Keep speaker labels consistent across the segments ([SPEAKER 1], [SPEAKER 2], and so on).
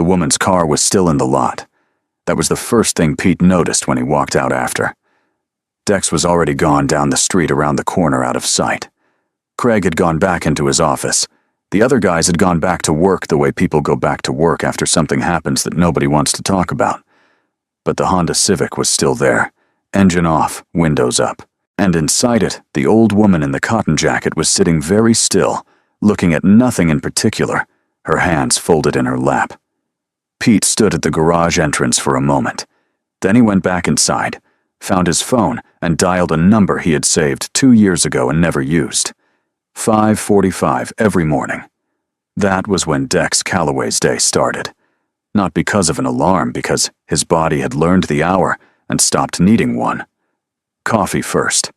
[SPEAKER 1] The woman's car was still in the lot. That was the first thing Pete noticed when he walked out after. Dex was already gone down the street around the corner out of sight. Craig had gone back into his office. The other guys had gone back to work the way people go back to work after something happens that nobody wants to talk about. But the Honda Civic was still there, engine off, windows up. And inside it, the old woman in the cotton jacket was sitting very still, looking at nothing in particular, her hands folded in her lap. Pete stood at the garage entrance for a moment. Then he went back inside, found his phone, and dialed a number he had saved 2 years ago and never used. 5:45 every morning. That was when Dex Calloway's day started. Not because of an alarm, because his body had learned the hour and stopped needing one. Coffee first,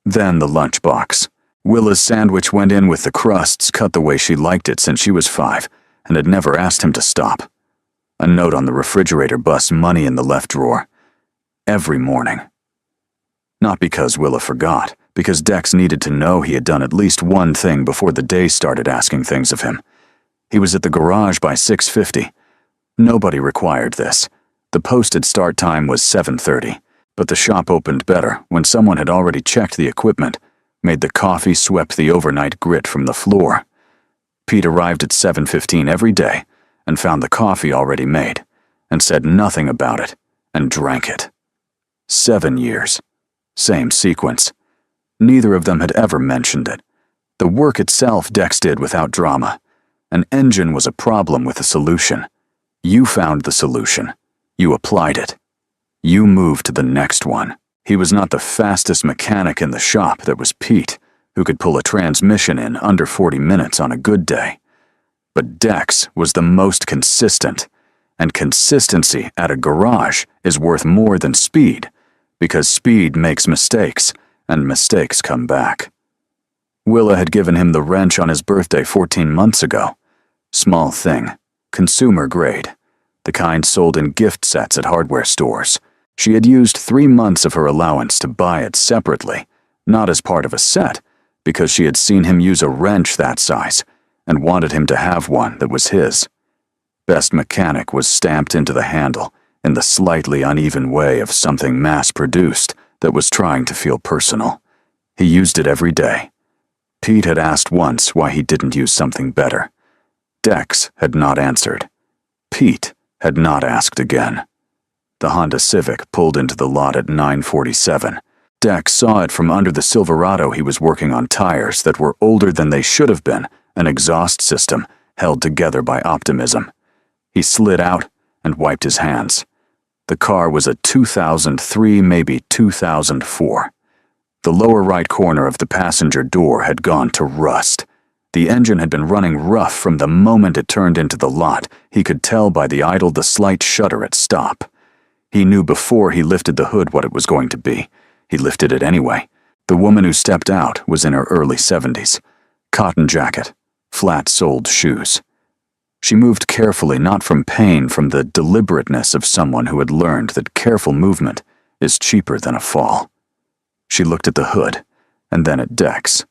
[SPEAKER 1] then the lunchbox. Willa's sandwich went in with the crusts cut the way she liked it since she was 5 and had never asked him to stop. A note on the refrigerator bus, money in the left drawer. Every morning. Not because Willa forgot, because Dex needed to know he had done at least one thing before the day started asking things of him. He was at the garage by 6:50. Nobody required this. The posted start time was 7:30, but the shop opened better when someone had already checked the equipment, made the coffee, swept the overnight grit from the floor. Pete arrived at 7:15 every day and found the coffee already made, and said nothing about it, and drank it. 7 years. Same sequence. Neither of them had ever mentioned it. The work itself Dex did without drama. An engine was a problem with a solution. You found the solution. You applied it. You moved to the next one. He was not the fastest mechanic in the shop. That was Pete, who could pull a transmission in under 40 minutes on a good day. But Dex was the most consistent, and consistency at a garage is worth more than speed, because speed makes mistakes, and mistakes come back. Willa had given him the wrench on his birthday 14 months ago. Small thing, consumer grade, the kind sold in gift sets at hardware stores. She had used 3 months of her allowance to buy it separately, not as part of a set, because she had seen him use a wrench that size and wanted him to have one that was his. Best mechanic was stamped into the handle in the slightly uneven way of something mass-produced that was trying to feel personal. He used it every day. Pete had asked once why he didn't use something better. Dex had not answered. Pete had not asked again. The Honda Civic pulled into the lot at 9:47. Dex saw it from under the Silverado he was working on tires that were older than they should have been, an exhaust system held together by optimism. He slid out and wiped his hands. The car was a 2003, maybe 2004. The lower right corner of the passenger door had gone to rust. The engine had been running rough from the moment it turned into the lot. He could tell by the idle, the slight shudder at stop. He knew before he lifted the hood what it was going to be. He lifted it anyway. The woman who stepped out was in her early 70s. Cotton jacket, flat-soled shoes. She moved carefully, not from pain, from the deliberateness of someone who had learned that careful movement is cheaper than a fall. She looked at the hood, and then at Dex.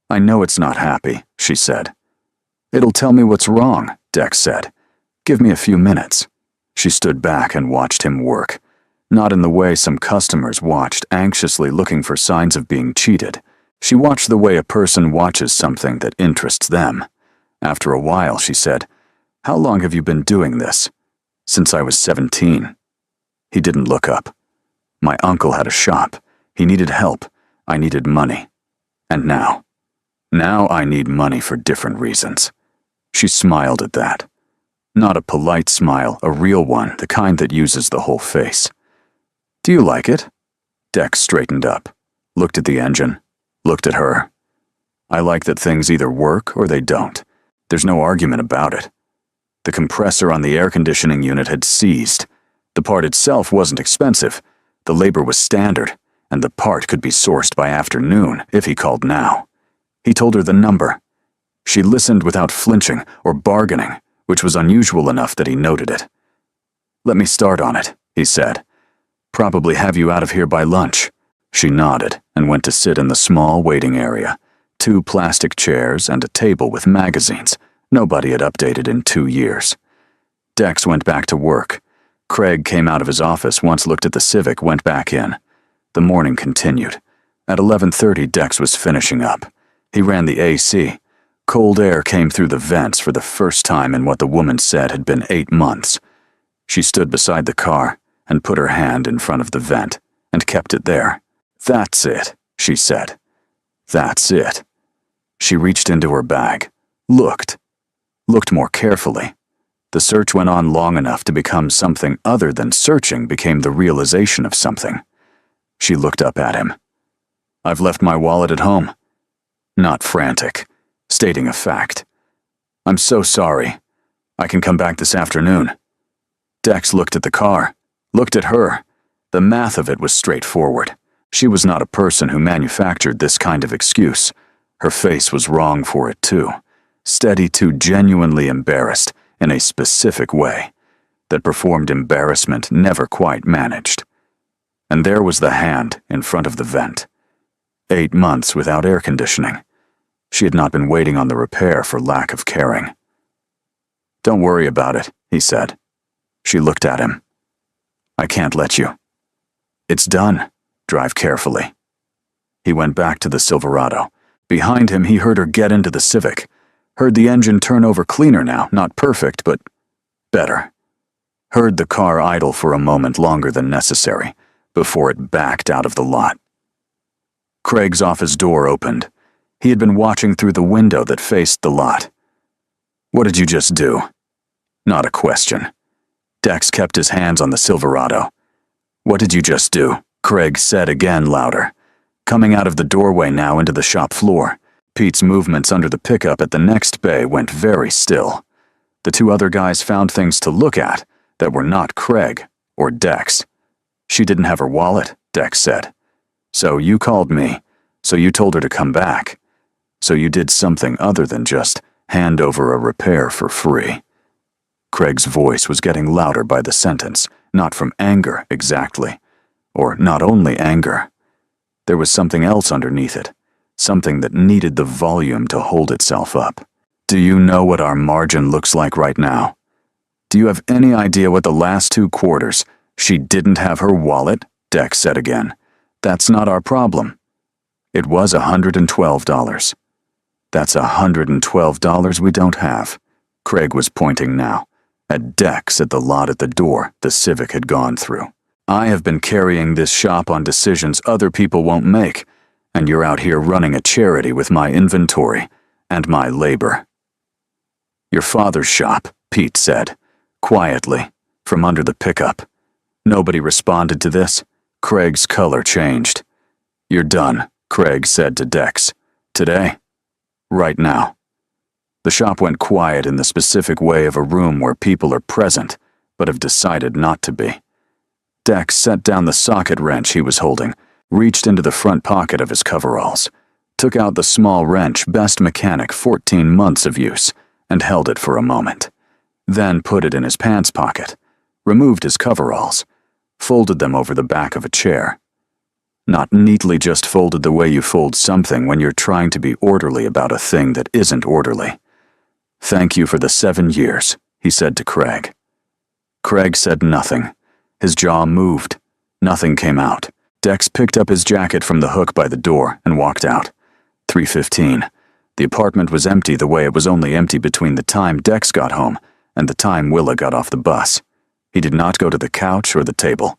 [SPEAKER 1] "I know it's not happy," she said. "It'll tell me what's wrong," Dex said. "Give me a few minutes." She stood back and watched him work, not in the way some customers watched, anxiously looking for signs of being cheated. She watched the way a person watches something that interests them. After a while, she said, "How long have you been doing this?" "Since I was 17. He didn't look up. "My uncle had a shop. He needed help. I needed money. And now I need money for different reasons." She smiled at that. Not a polite smile, a real one, the kind that uses the whole face. "Do you like it?" Dex straightened up, looked at the engine, looked at her. "I like that things either work or they don't. There's no argument about it." The compressor on the air conditioning unit had seized. The part itself wasn't expensive. The labor was standard, and the part could be sourced by afternoon if he called now. He told her the number. She listened without flinching or bargaining, which was unusual enough that he noted it. "Let me start on it," he said. "Probably have you out of here by lunch." She nodded and went to sit in the small waiting area. 2 plastic chairs and a table with magazines nobody had updated in 2 years. Dex went back to work. Craig came out of his office, once looked at the Civic, went back in. The morning continued. At 11:30, Dex was finishing up. He ran the AC. Cold air came through the vents for the first time in what the woman said had been 8 months. She stood beside the car and put her hand in front of the vent and kept it there. "That's it," she said. "That's it." She reached into her bag, looked more carefully. The search went on long enough to become something other than searching became the realization of something. She looked up at him. "I've left my wallet at home." Not frantic, stating a fact. "I'm so sorry. I can come back this afternoon." Dex looked at the car, looked at her. The math of it was straightforward. She was not a person who manufactured this kind of excuse. Her face was wrong for it too. Steady to genuinely embarrassed in a specific way that performed embarrassment never quite managed. And there was the hand in front of the vent. 8 months without air conditioning. She had not been waiting on the repair for lack of caring. "Don't worry about it," he said. She looked at him. "I can't let you." "It's done. Drive carefully." He went back to the Silverado. Behind him, he heard her get into the Civic. Heard the engine turn over cleaner now, not perfect, but better. Heard the car idle for a moment longer than necessary, before it backed out of the lot. Craig's office door opened. He had been watching through the window that faced the lot. "What did you just do?" Not a question. Dex kept his hands on the Silverado. "What did you just do?" Craig said again louder. Coming out of the doorway now into the shop floor, Pete's movements under the pickup at the next bay went very still. The two other guys found things to look at that were not Craig or Dex. "She didn't have her wallet," Dex said. "So you called me. So you told her to come back. So you did something other than just hand over a repair for free." Craig's voice was getting louder by the sentence, not from anger exactly, or not only anger. There was something else underneath it, something that needed the volume to hold itself up. "Do you know what our margin looks like right now? Do you have any idea what the last 2 quarters, she didn't have her wallet?" Dex said again. "That's not our problem." It was $112. "That's $112 we don't have." Craig was pointing now, at Dex at the lot at the door the Civic had gone through. "I have been carrying this shop on decisions other people won't make, and you're out here running a charity with my inventory and my labor." "Your father's shop," Pete said, quietly, from under the pickup. Nobody responded to this. Craig's color changed. "You're done," Craig said to Dex. "Today? Right now." The shop went quiet in the specific way of a room where people are present, but have decided not to be. Dex set down the socket wrench he was holding, reached into the front pocket of his coveralls, took out the small wrench best mechanic 14 months of use, and held it for a moment. Then put it in his pants pocket, removed his coveralls, folded them over the back of a chair. Not neatly just folded the way you fold something when you're trying to be orderly about a thing that isn't orderly. "Thank you for the 7 years, he said to Craig. Craig said nothing. His jaw moved. Nothing came out. Dex picked up his jacket from the hook by the door and walked out. 3:15. The apartment was empty the way it was only empty between the time Dex got home and the time Willa got off the bus. He did not go to the couch or the table.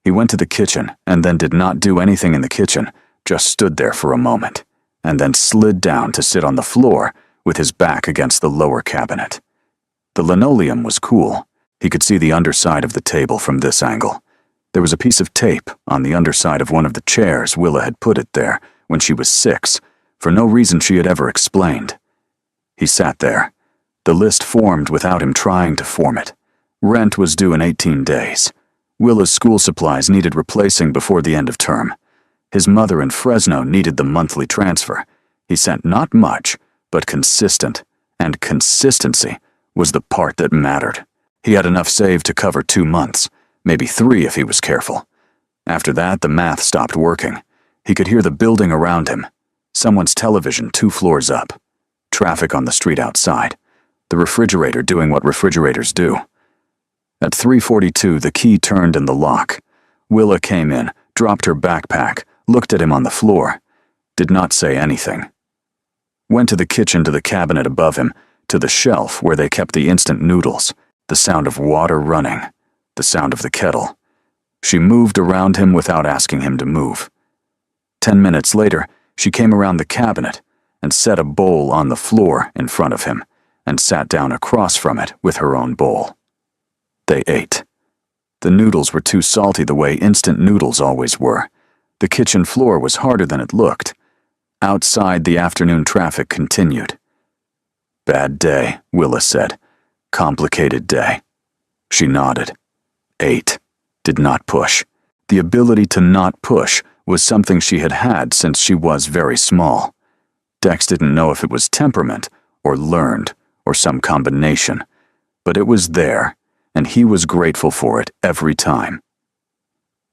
[SPEAKER 1] He went to the kitchen and then did not do anything in the kitchen, just stood there for a moment, and then slid down to sit on the floor with his back against the lower cabinet. The linoleum was cool. He could see the underside of the table from this angle. There was a piece of tape on the underside of one of the chairs Willa had put it there when she was 6, for no reason she had ever explained. He sat there. The list formed without him trying to form it. Rent was due in 18 days. Willa's school supplies needed replacing before the end of term. His mother in Fresno needed the monthly transfer. He sent not much, but consistent, and consistency was the part that mattered. He had enough saved to cover 2 months, maybe 3 if he was careful. After that, the math stopped working. He could hear the building around him. Someone's television 2 floors up. Traffic on the street outside. The refrigerator doing what refrigerators do. At 3:42, the key turned in the lock. Willa came in, dropped her backpack, looked at him on the floor, did not say anything. Went to the kitchen, to the cabinet above him, to the shelf where they kept the instant noodles, the sound of water running, the sound of the kettle. She moved around him without asking him to move. 10 minutes later, she came around the cabinet and set a bowl on the floor in front of him and sat down across from it with her own bowl. They ate. The noodles were too salty the way instant noodles always were. The kitchen floor was harder than it looked. Outside, the afternoon traffic continued. "Bad day," Willa said. "Complicated day." She nodded. Ate. Did not push. The ability to not push was something she had had since she was very small. Dex didn't know if it was temperament, or learned, or some combination, but it was there, and he was grateful for it every time.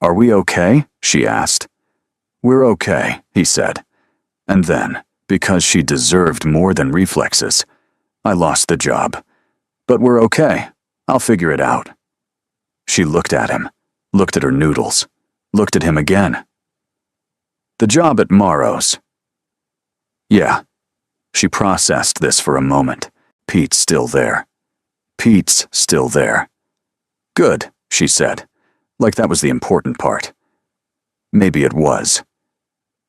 [SPEAKER 1] "Are we okay?" she asked. "We're okay," he said. And then, because she deserved more than reflexes, "I lost the job. But we're okay. I'll figure it out." She looked at him, looked at her noodles, looked at him again. "The job at Morrow's." "Yeah." She processed this for a moment. Pete's still there. Pete's still there. "Good," she said, like that was the important part. Maybe it was.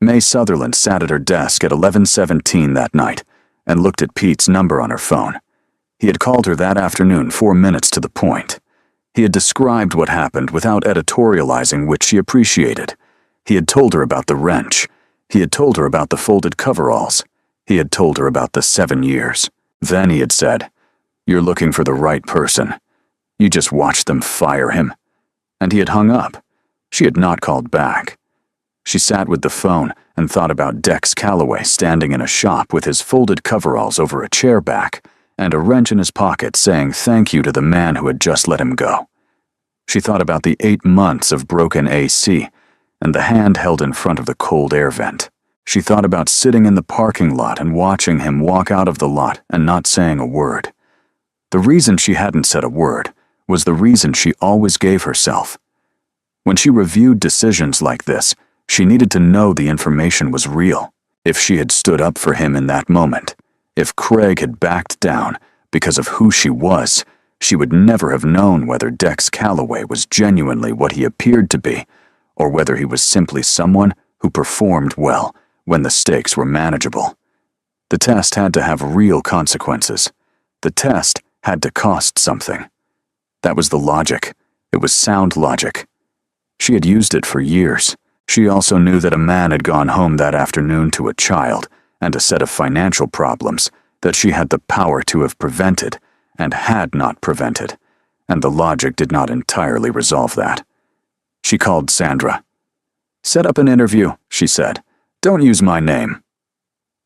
[SPEAKER 1] May Sutherland sat at her desk at 11:17 that night and looked at Pete's number on her phone. He had called her that afternoon 4 minutes to the point. He had described what happened without editorializing, which she appreciated. He had told her about the wrench. He had told her about the folded coveralls. He had told her about the 7 years. Then he had said, "You're looking for the right person. You just watched them fire him." And he had hung up. She had not called back. She sat with the phone and thought about Dex Calloway standing in a shop with his folded coveralls over a chair back and a wrench in his pocket saying thank you to the man who had just let him go. She thought about the 8 months of broken AC and the hand held in front of the cold air vent. She thought about sitting in the parking lot and watching him walk out of the lot and not saying a word. The reason she hadn't said a word was the reason she always gave herself. When she reviewed decisions like this, she needed to know the information was real. If she had stood up for him in that moment, if Craig had backed down because of who she was, she would never have known whether Dex Calloway was genuinely what he appeared to be, or whether he was simply someone who performed well when the stakes were manageable. The test had to have real consequences. The test had to cost something. That was the logic. It was sound logic. She had used it for years. She also knew that a man had gone home that afternoon to a child and a set of financial problems that she had the power to have prevented and had not prevented, and the logic did not entirely resolve that. She called Sandra. "Set up an interview," she said. "Don't use my name."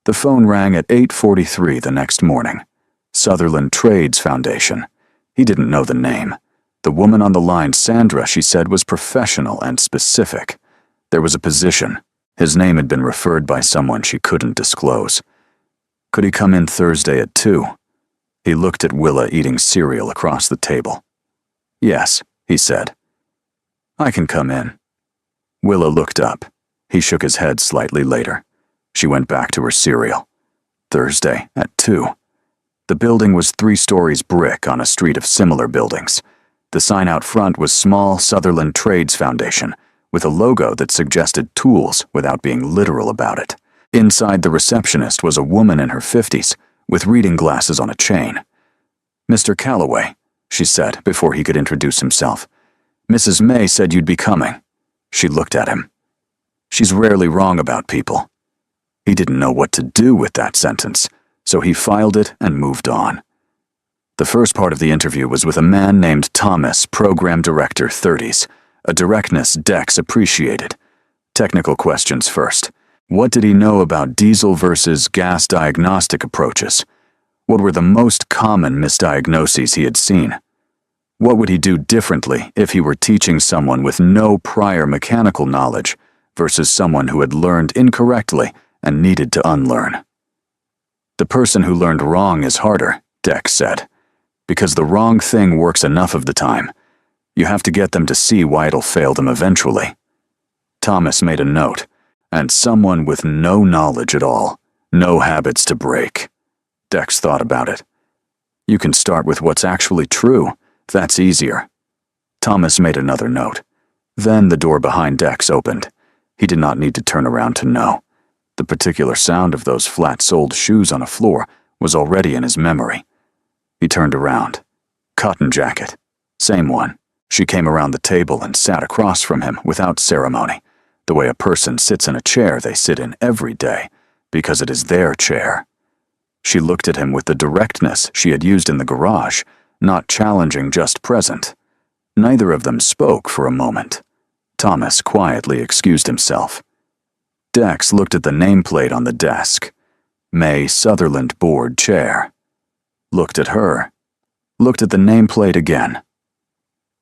[SPEAKER 1] The phone rang at 8:43 the next morning. Sutherland Trades Foundation. He didn't know the name. The woman on the line, Sandra, she said, was professional and specific. There was a position. His name had been referred by someone she couldn't disclose. Could he come in Thursday at 2? He looked at Willa eating cereal across the table. "Yes," he said. "I can come in." Willa looked up. He shook his head slightly later. She went back to her cereal. Thursday at 2. The building was 3 stories brick on a street of similar buildings. The sign out front was Small Sutherland Trades Foundation, with a logo that suggested tools without being literal about it. Inside, the receptionist was a woman in her 50s, with reading glasses on a chain. "Mr. Calloway," she said before he could introduce himself. "Mrs. May said you'd be coming." She looked at him. She's rarely wrong about people. He didn't know what to do with that sentence, so he filed it and moved on. The first part of the interview was with a man named Thomas, Program Director, 30s, a directness Dex appreciated. Technical questions first. What did he know about diesel versus gas diagnostic approaches? What were the most common misdiagnoses he had seen? What would he do differently if he were teaching someone with no prior mechanical knowledge versus someone who had learned incorrectly and needed to unlearn? The person who learned wrong is harder, Dex said, because the wrong thing works enough of the time, You have to get them to see why it'll fail them eventually. Thomas made a note, and someone with no knowledge at all, no habits to break. Dex thought about it. You can start with what's actually true. That's easier. Thomas made another note. Then the door behind Dex opened. He did not need to turn around to know. The particular sound of those flat-soled shoes on a floor was already in his memory. He turned around. Cotton jacket. Same one. She came around the table and sat across from him without ceremony, the way a person sits in a chair they sit in every day, because it is their chair. She looked at him with the directness she had used in the garage, not challenging, just present. Neither of them spoke for a moment. Thomas quietly excused himself. Dex looked at the nameplate on the desk. May Sutherland board chair. Looked at her. Looked at the nameplate again.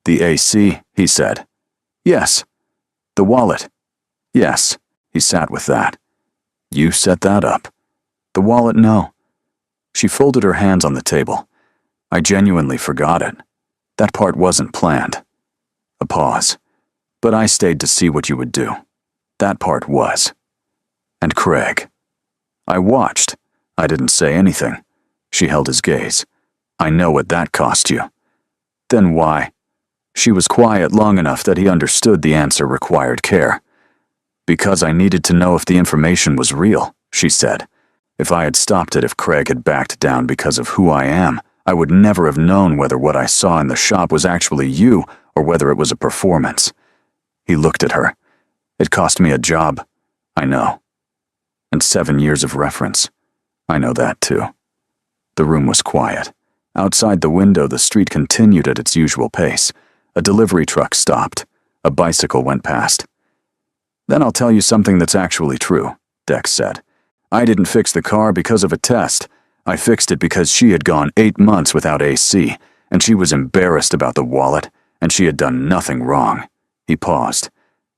[SPEAKER 1] The AC, he said. Yes. The wallet. Yes. He sat with that. You set that up. The wallet, no. She folded her hands on the table. I genuinely forgot it. That part wasn't planned. A pause. But I stayed to see what you would do. That part was. And Craig. I watched. I didn't say anything. She held his gaze. I know what that cost you. Then why? She was quiet long enough that he understood the answer required care. Because I needed to know if the information was real, she said. If I had stopped it, if Craig had backed down because of who I am, I would never have known whether what I saw in the shop was actually you or whether it was a performance. He looked at her. It cost me a job. I know. And 7 years of reference. I know that too. The room was quiet. Outside the window, the street continued at its usual pace. A delivery truck stopped. A bicycle went past. Then I'll tell you something that's actually true, Dex said. I didn't fix the car because of a test. I fixed it because she had gone 8 months without AC, and she was embarrassed about the wallet, and she had done nothing wrong. He paused.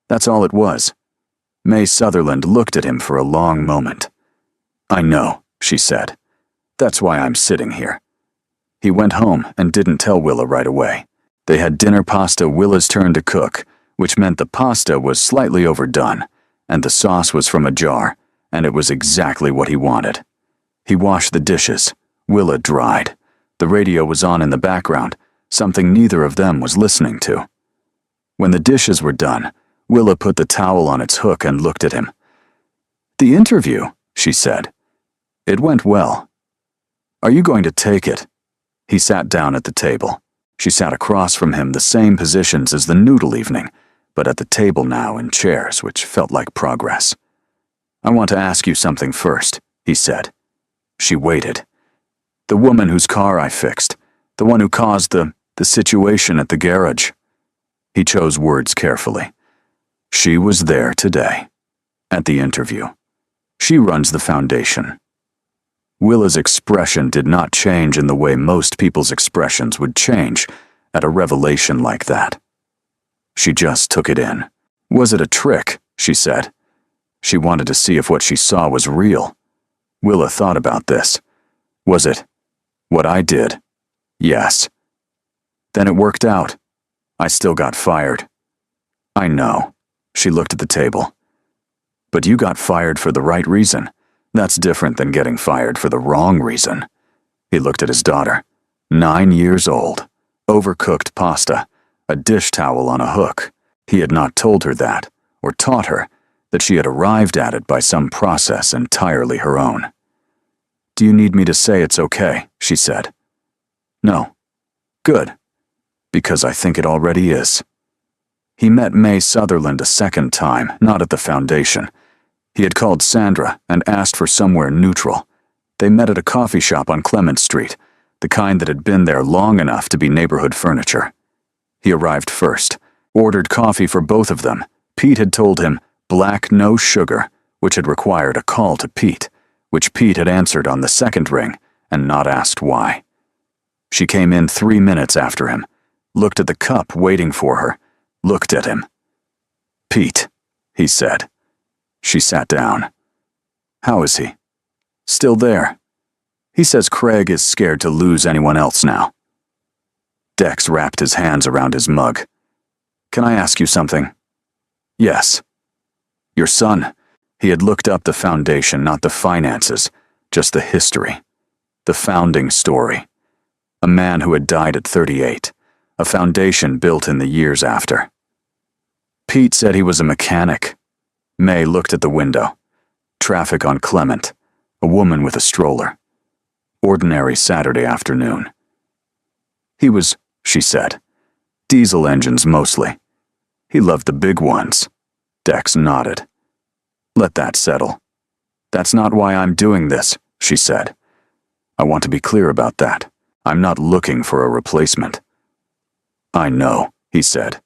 [SPEAKER 1] That's all it was. May Sutherland looked at him for a long moment. I know, she said. That's why I'm sitting here. He went home and didn't tell Willa right away. They had dinner pasta Willa's turn to cook, which meant the pasta was slightly overdone, and the sauce was from a jar, and it was exactly what he wanted. He washed the dishes. Willa dried. The radio was on in the background, something neither of them was listening to. When the dishes were done, Willa put the towel on its hook and looked at him. The interview, she said. It went well. Are you going to take it? He sat down at the table. She sat across from him, the same positions as the noodle evening, but at the table now in chairs, which felt like progress. I want to ask you something first, he said. She waited. The woman whose car I fixed, the one who caused the situation at the garage. He chose words carefully. She was there today, at the interview. She runs the foundation. Willa's expression did not change in the way most people's expressions would change at a revelation like that. She just took it in. Was it a trick? She said. She wanted to see if what she saw was real. Willa thought about this. Was it what I did? Yes. Then it worked out. I still got fired. I know. She looked at the table. But you got fired for the right reason. That's different than getting fired for the wrong reason. He looked at his daughter. 9 years old. Overcooked pasta. A dish towel on a hook. He had not told her that, or taught her, that she had arrived at it by some process entirely her own. Do you need me to say it's okay? She said. No. Good. Because I think it already is. He met May Sutherland a second time, not at the foundation. He had called Sandra and asked for somewhere neutral. They met at a coffee shop on Clement Street, the kind that had been there long enough to be neighborhood furniture. He arrived first, ordered coffee for both of them. Pete had told him, black, no sugar, which had required a call to Pete, which Pete had answered on the second ring and not asked why. She came in 3 minutes after him, looked at the cup waiting for her, looked at him. Pete, he said. She sat down. How is he? Still there. He says Craig is scared to lose anyone else now. Dex wrapped his hands around his mug. Can I ask you something? Yes. Your son, he had looked up the foundation, not the finances, just the history. The founding story. A man who had died at 38. A foundation built in the years after. Pete said he was a mechanic. May looked at the window. Traffic on Clement. A woman with a stroller. Ordinary Saturday afternoon. He was, she said. Diesel engines mostly. He loved the big ones. Dex nodded. Let that settle. That's not why I'm doing this, she said. I want to be clear about that. I'm not looking for a replacement. I know, he said.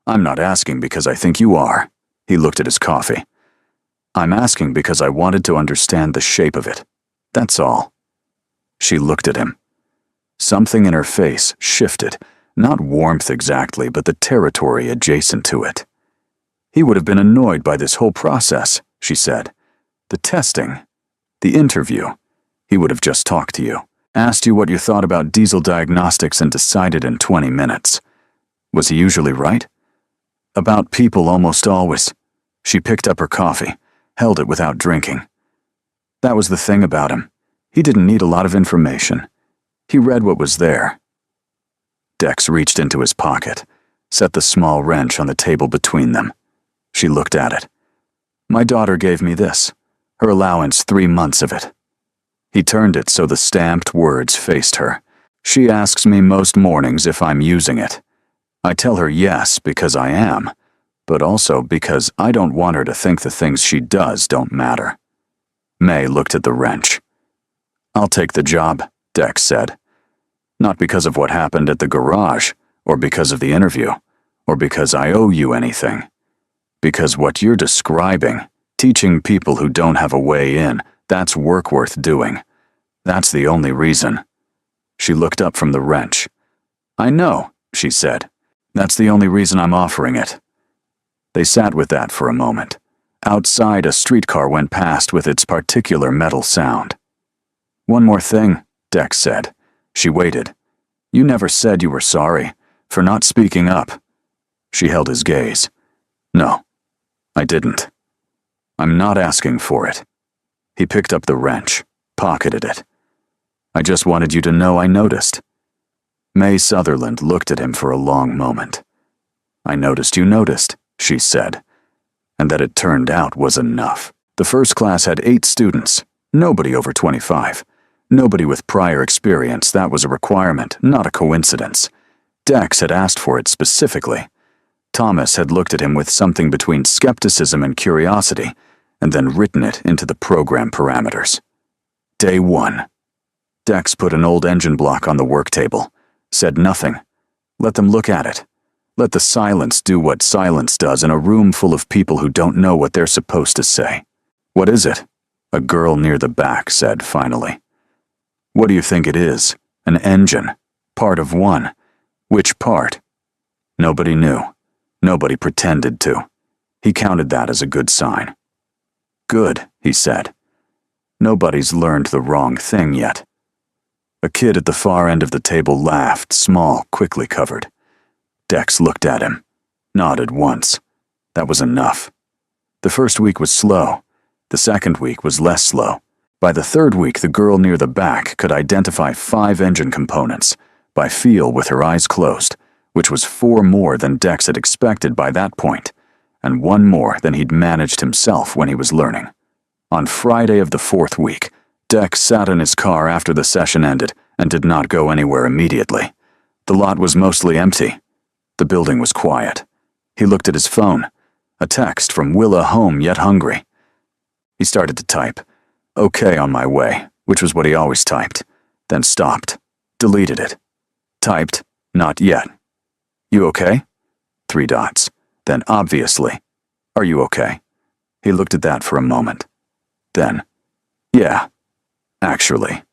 [SPEAKER 1] I'm not asking because I think you are. He looked at his coffee. I'm asking because I wanted to understand the shape of it. That's all. She looked at him. Something in her face shifted, not warmth exactly, but the territory adjacent to it. He would have been annoyed by this whole process, she said. The testing, the interview. He would have just talked to you, asked you what you thought about diesel diagnostics and decided in 20 minutes. Was he usually right? About people almost always. She picked up her coffee, held it without drinking. That was the thing about him. He didn't need a lot of information. He read what was there. Dex reached into his pocket, set the small wrench on the table between them. She looked at it. My daughter gave me this, her allowance 3 months of it. He turned it so the stamped words faced her. She asks me most mornings if I'm using it. I tell her yes because I am, but also because I don't want her to think the things she does don't matter. May looked at the wrench. I'll take the job, Dex said. Not because of what happened at the garage, or because of the interview, or because I owe you anything. Because what you're describing, teaching people who don't have a way in, that's work worth doing. That's the only reason. She looked up from the wrench. I know, she said. That's the only reason I'm offering it. They sat with that for a moment. Outside, a streetcar went past with its particular metal sound. One more thing, Dex said. She waited. You never said you were sorry for not speaking up. She held his gaze. No, I didn't. I'm not asking for it. He picked up the wrench, pocketed it. I just wanted you to know I noticed. May Sutherland looked at him for a long moment. I noticed you noticed, she said, and that it turned out was enough. The first class had 8 students, nobody over 25. Nobody with prior experience. That was a requirement, not a coincidence. Dex had asked for it specifically. Thomas had looked at him with something between skepticism and curiosity, and then written it into the program parameters. Day 1. Dex put an old engine block on the work table, said nothing. Let them look at it. Let the silence do what silence does in a room full of people who don't know what they're supposed to say. What is it? A girl near the back said finally. What do you think it is? An engine. Part of one. Which part? Nobody knew. Nobody pretended to. He counted that as a good sign. Good, he said. Nobody's learned the wrong thing yet. A kid at the far end of the table laughed, small, quickly covered. Dex looked at him, nodded once. That was enough. The first week was slow. The second week was less slow. By the third week, the girl near the back could identify 5 engine components, by feel with her eyes closed, which was 4 more than Dex had expected by that point, and 1 more than he'd managed himself when he was learning. On Friday of the 4th week, Dex sat in his car after the session ended and did not go anywhere immediately. The lot was mostly empty. The building was quiet. He looked at his phone. A text from Willa, home yet hungry. He started to type, "Okay, on my way," which was what he always typed, then stopped, deleted it. Typed, "Not yet." "You okay?" 3 dots. Then, obviously, "Are you okay?" He looked at that for a moment. Then, "Yeah, actually."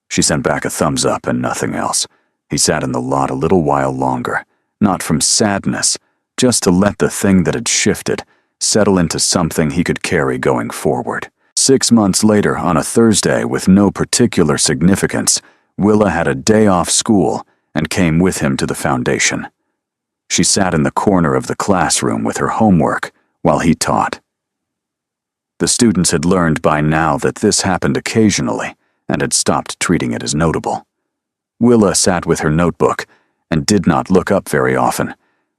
[SPEAKER 1] She sent back a thumbs up and nothing else. He sat in the lot a little while longer, not from sadness, just to let the thing that had shifted settle into something he could carry going forward. 6 months later, on a Thursday with no particular significance, Willa had a day off school and came with him to the foundation. She sat in the corner of the classroom with her homework while he taught. The students had learned by now that this happened occasionally and had stopped treating it as notable. Willa sat with her notebook and did not look up very often,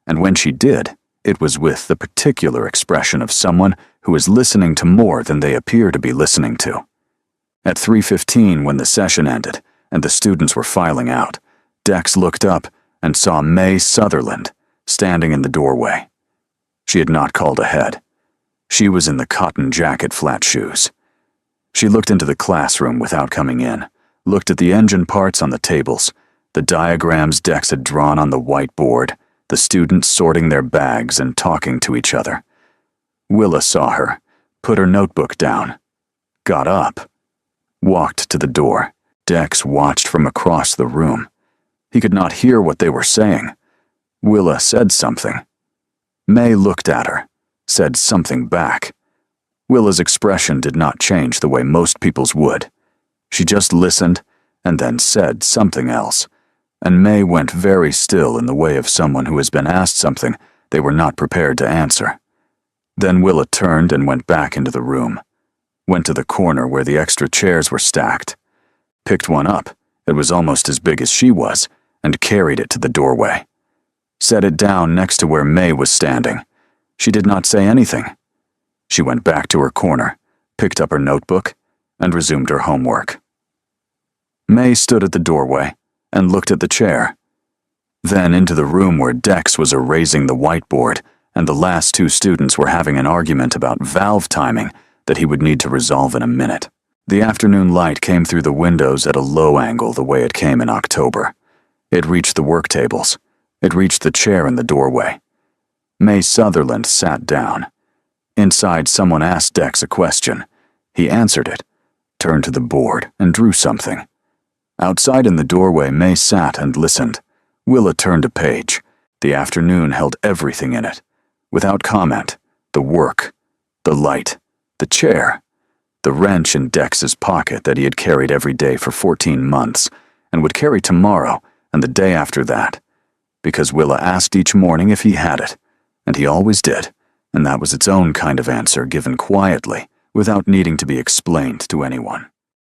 [SPEAKER 1] and when she did, it was with the particular expression of someone who is listening to more than they appear to be listening to. At 3:15, when the session ended and the students were filing out, Dex looked up and saw May Sutherland standing in the doorway. She had not called ahead. She was in the cotton jacket flat shoes. She looked into the classroom without coming in, looked at the engine parts on the tables, the diagrams Dex had drawn on the whiteboard, the students sorting their bags and talking to each other. Willa saw her, put her notebook down, got up, walked to the door. Dex watched from across the room. He could not hear what they were saying. Willa said something. May looked at her, said something back. Willa's expression did not change the way most people's would. She just listened and then said something else, and May went very still in the way of someone who has been asked something they were not prepared to answer. Then Willa turned and went back into the room, went to the corner where the extra chairs were stacked, picked one up, it was almost as big as she was, and carried it to the doorway. Set it down next to where May was standing. She did not say anything. She went back to her corner, picked up her notebook, and resumed her homework. May stood at the doorway and looked at the chair, then into the room where Dex was erasing the whiteboard and the last two students were having an argument about valve timing that he would need to resolve in a minute. The afternoon light came through the windows at a low angle the way it came in October. It reached the work tables. It reached the chair in the doorway. May Sutherland sat down. Inside, someone asked Dex a question. He answered it, turned to the board, and drew something. Outside in the doorway, May sat and listened. Willa turned a page. The afternoon held everything in it. Without comment, the work, the light, the chair, the wrench in Dex's pocket that he had carried every day for 14 months, and would carry tomorrow and the day after that, because Willa asked each morning if he had it, and he always did, and that was its own kind of answer given quietly, without needing to be explained to anyone.